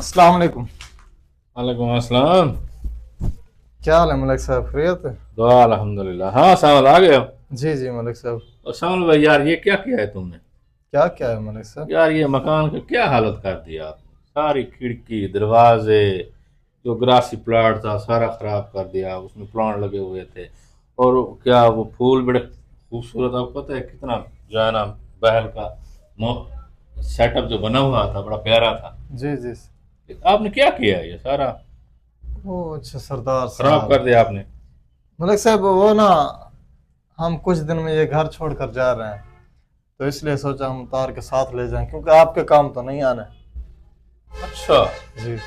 अस्सलाम वालेकुम। वालेकुम अस्सलाम। क्या हाल है मलिक साहब, खैरियत है? दुआ अल्हम्दुलिल्लाह। हाँ सावल आ गए हो। जी जी मलिक साहब। और सावल भाई यार ये क्या किया है तुमने? क्या क्या है मलिक साहब? यार ये मकान का क्या हालत कर दिया आपने। सारी खिड़की दरवाजे, जो ग्रासी प्लाट था सारा खराब कर दिया, उसमें प्लांट लगे हुए थे। और क्या वो फूल बड़े खूबसूरत, आपको पता है कितना जो है ना महल का सेटअप जो बना हुआ था बड़ा प्यारा था। जी जी। आपने क्या किया है, ये सारा ओ अच्छा सरदार खराब साहब। कर दिया आपने। मलिक साहब वो ना, हम कुछ दिन में ये घर छोड़कर जा रहे हैं, तो इसलिए सोचा हम उतार के साथ ले जाएं, क्योंकि आपके काम तो नहीं आने। अच्छा। जी।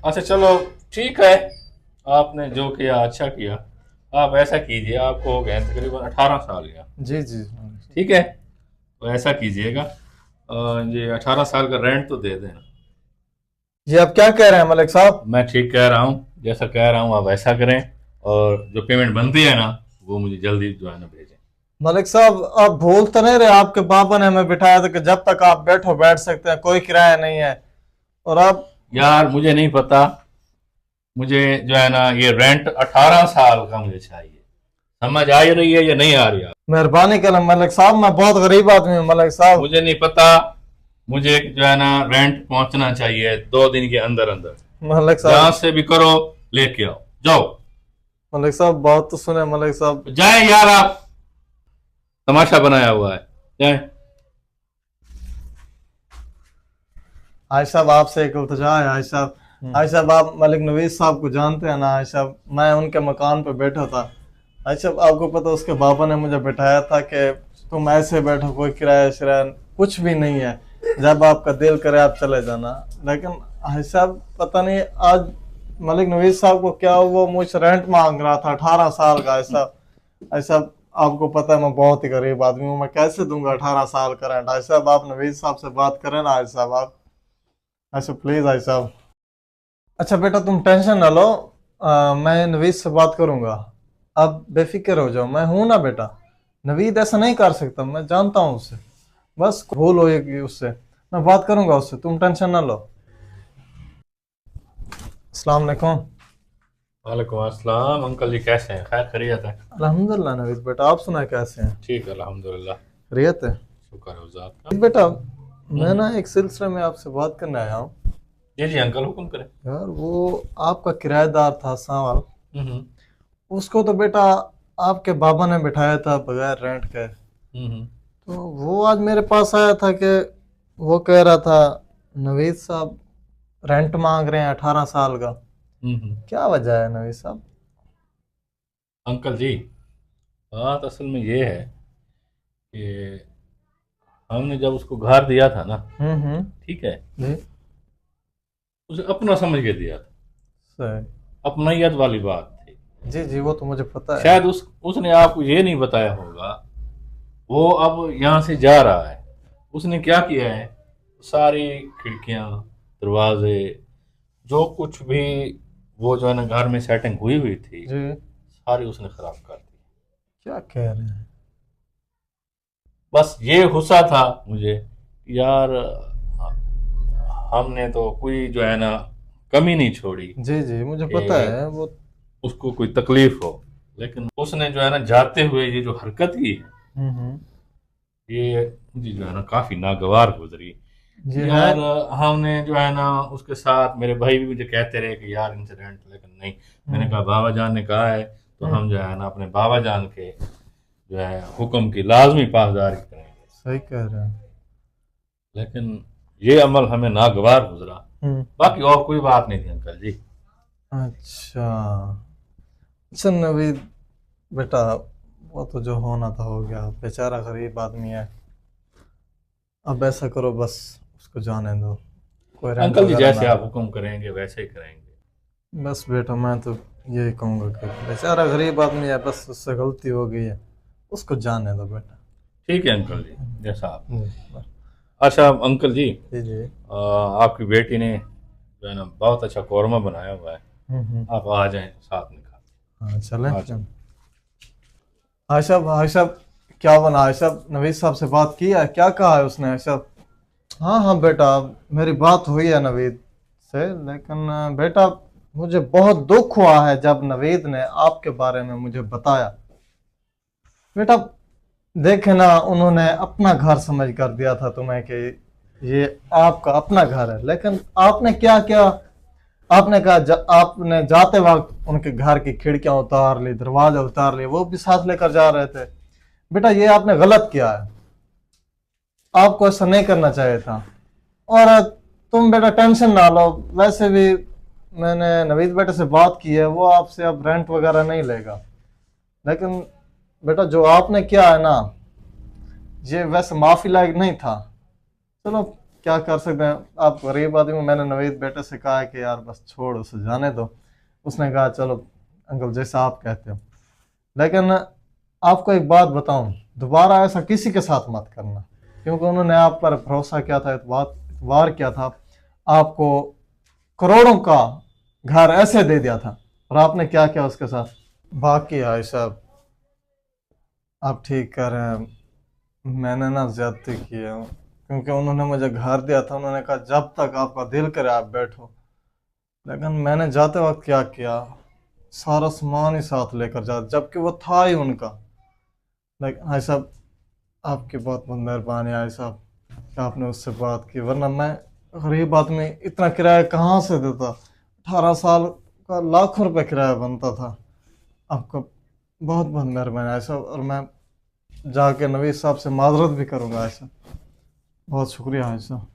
अच्छा चलो, ठीक है। आपने जो किया अच्छा किया। आप ऐसा कीजिए, आपको हो गए तकरीबन 18 साल या। जी जी। ठीक है, तो ऐसा कीजिएगा, ये 18 साल का रेंट तो दे देना। जी आप क्या कह रहे हैं मलिक साहब? मैं ठीक कह रहा हूँ, जैसा कह रहा हूँ आप ऐसा करें। और जो पेमेंट बनती है ना, वो मुझे जल्दी जो है ना भेजें। मलिक साहब आप भूल तो नहीं रहे, आपके पापा ने हमें बिठाया था कि जब तक आप बैठो बैठ सकते हैं, कोई किराया नहीं है। और आप यार मुझे नहीं पता, मुझे जो है ना ये रेंट 18 साल का मुझे चाहिए। समझ आ रही है या नहीं आ रही है? मेहरबानी करें मलिक साहब, मैं बहुत गरीब आदमी हूँ मलिक साहब। मुझे नहीं पता, मुझे जो है ना रेंट पहुंचना चाहिए 2 दिन के अंदर अंदर। मलिक जहां साहब। से भी करो लेके आओ, जाओ। मलिक साहब बात तो सुने मलिक साहब। जाए यार, आप तमाशा बनाया हुआ है, जाए। हाय साहब आपसे एक इल्तिजा है हाय साहब। हाय साहब आप मलिक नवीज साहब को जानते हैं ना हाय साहब, मैं उनके मकान पे बैठा था। हाय साहब आपको पता उसके बाबा ने मुझे बैठाया था कि तुम ऐसे बैठो, कोई किराया शिराया कुछ भी नहीं है, जब आपका दिल करे आप चले जाना। लेकिन हाय साहब पता नहीं आज मलिक नवीज साहब को क्या हुआ, वो मुझसे रेंट मांग रहा था 18 साल का। हाय साहब, हाय साहब आपको पता है मैं बहुत ही गरीब आदमी हूँ, मैं कैसे दूंगा 18 साल का रेंट? हाय साहब आप नवीज साहब से बात करें ना हाय साहब आप। अच्छा प्लीज भाई साहब। अच्छा बेटा तुम टेंशन ना लो, मैं नवीद से बात करूंगा। आप बेफिक्र हो जाओ, मैं हूं ना बेटा। नवीद ऐसा नहीं कर सकता, मैं जानता हूं उससे, बस भूल होगी उससे। मैं बात करूंगा उससे, तुम टेंशन ना लो। अस्सलाम वालेकुम। वालेकुम अस्सलाम। अंकल जी कैसे हैं? खैर खैरियत है? अल्हम्दुलिल्लाह नवीद बेटा, आप सुनाए कैसे हैं? ठीक है अल्हम्दुलिल्लाह। खैरियत है? शुक्र है उस जात का। बेटा मैं हम्म। ना एक सिलसिले में आपसे बात करने आया हूँ। जी जी अंकल, हुक्म करें। यार वो आपका किराएदार था सावल, हम्म। उसको तो बेटा आपके बाबा ने बिठाया था बगैर रेंट के। हम्म। तो वो आज मेरे पास आया था कि वो कह रहा था नवीद साहब रेंट मांग रहे हैं 18 साल का। हम्म। क्या वजह है नवीद साहब? अंकल जी, बात असल में ये है कि हमने जब उसको घर दिया था ना, ठीक है, जी। उसे अपना समझ के दिया था। सही। अपनायत वाली बात थी। जी जी वो तो मुझे पता है। शायद उसने आपको ये नहीं बताया होगा। वो अब यहाँ से जा रहा है, उसने क्या किया है, सारी खिड़कियां दरवाजे जो कुछ भी वो जो है ना घर में सेटिंग हुई हुई थी, जी। सारी उसने खराब कर दी। क्या कह रहे हैं? बस ये गुस्सा था मुझे, यार हमने तो कोई जो है ना कमी नहीं छोड़ी जी जी मुझे पता कि है वो। उसको कोई तकलीफ हो। लेकिन उसने जो है ना जाते हुए ये जो हरकत की है, हम्म। ये मुझे जो है ना काफी नागवार गुजरी। ये है। यार हमने जो है ना उसके साथ, मेरे भाई भी मुझे कहते रहे कि यार इंसिडेंट, लेकिन नहीं। मैंने कहा बाबा जान ने कहा है तो हम जो है ना अपने बाबा जान के जो है हुक्म की लाजमी पासदारी करेंगे। सही कह रहे हैं। लेकिन ये अमल हमें नागवार गुजरा। बाकी और कोई बात नहीं थी अंकल जी। अच्छा। अच्छा नवीद बेटा, वो तो जो होना था हो गया, बेचारा गरीब आदमी है। अब ऐसा करो बस, उसको जाने दो, कोई रेंट अंकल जी वगैरह जैसे ना आप दो। हुक्म करेंगे वैसे ही करेंगे। बस बेटा मैं तो यही कहूँगा कि बेचारा गरीब आदमी है, बस उससे गलती हो गई है, उसको जाने दो बेटा। ठीक है अंकल जी, जैसा आप। जी। अच्छा अंकल जी, जी जी। आपकी बेटी ने जो है ना बहुत अच्छा कौरमा बनाया हुआ है। आप आ जाएं साथ में खा। हाँ चलें। आ जाओ। आशा आशा क्या बना आशा? नवीद साहब से बात की है, क्या कहा है उसने आशा? हाँ हाँ बेटा, मेरी बात हुई है नवीद से, लेकिन बेटा मुझे बहुत दुख हुआ है जब नवीद ने आपके बारे में मुझे बताया। बेटा देखे ना, उन्होंने अपना घर समझ कर दिया था तुम्हें कि ये आपका अपना घर है, लेकिन आपने क्या किया? आपने कहा आपने जाते वक्त उनके घर की खिड़कियां उतार ली, दरवाजा उतार लिए, वो भी साथ लेकर जा रहे थे। बेटा ये आपने गलत किया है, आपको ऐसा नहीं करना चाहिए था। और तुम बेटा टेंशन ना लो, वैसे भी मैंने नवीद बेटे से बात की है, वो आपसे अब रेंट वगैरह नहीं लेगा। लेकिन बेटा जो आपने किया है ना, ये वैसे माफी लायक नहीं था। चलो क्या कर सकते हैं, आप गरीब आदमी हो। मैंने नवीद बेटे से कहा है कि यार बस छोड़, उसे जाने दो। उसने कहा चलो अंकल जैसा आप कहते हो। लेकिन आपको एक बात बताऊं, दोबारा ऐसा किसी के साथ मत करना, क्योंकि उन्होंने आप पर भरोसा किया था, इतवार किया था, आपको करोड़ों का घर ऐसे दे दिया था, और आपने क्या किया उसके साथ। बाकी आयशा, आप ठीक कर रहे हैं, मैंने ना ज्यादती की है, क्योंकि उन्होंने मुझे घर दिया था, उन्होंने कहा जब तक आपका दिल करे आप बैठो। लेकिन मैंने जाते वक्त क्या किया, सारा सामान ही साथ लेकर जा, जबकि वो था ही उनका। लेकिन भाई साहब, आपकी बहुत बहुत मेहरबानी है भाई साहब कि आपने उससे बात की, वरना मैं गरीब आदमी इतना किराया कहाँ से देता। 18 साल का लाखों रुपए किराया बनता था। आपका बहुत बहुत मेहरबानी है साहब, और मैं जाके नवीद साहब से माजरत भी करूँगा ऐसा। बहुत शुक्रिया है साहब।